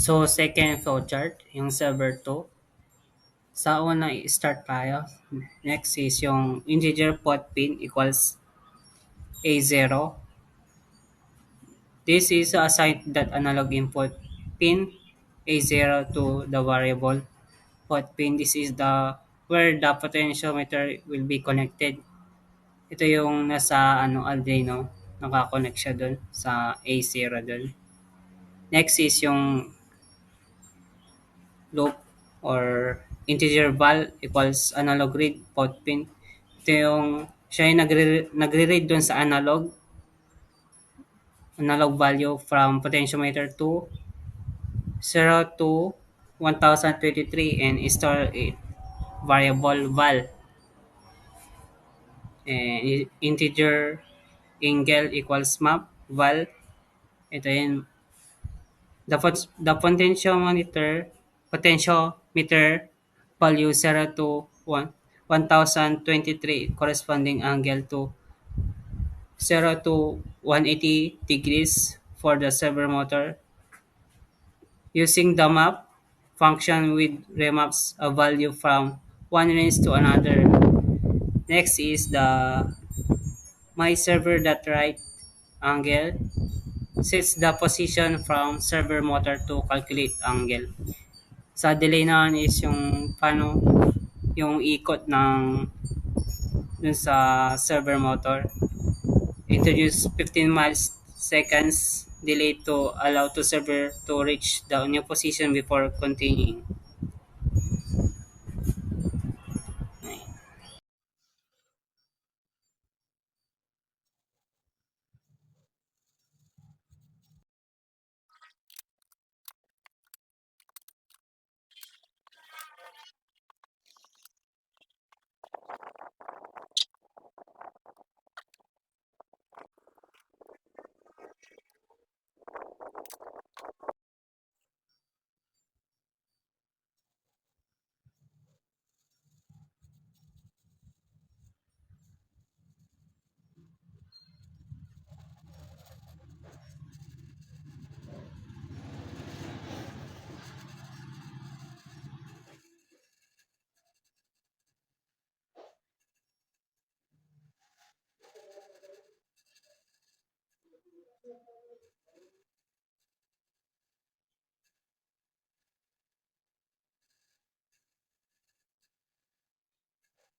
So, second flowchart, yung server 2. Sa una, i-start tayo. Next is yung integer pot pin equals A0. This is assigned that analog input pin A0 to the variable pot pin. This is the where the potentiometer will be connected. Ito yung nasa Arduino, nakakonect siya dun sa A0 dun. Next is yung loop or integer val equals analog read pot pin. Ito yung siya yung nagre-read dun sa analog value from potentiometer to 0 to 1023 and store a variable val and integer angle equals map val. Ito yun. The potentiometer value 0 to 1023 corresponding angle to 0 to 180 degrees for the server motor. Using the map function with remaps a value from one range to another. Next is the my server that right angle sets the position from server motor to calculate angle. Sa delay naman is yung paano yung ikot ng dun sa server motor. Introduce 15 miles seconds delay to allow to server to reach the new position before continuing.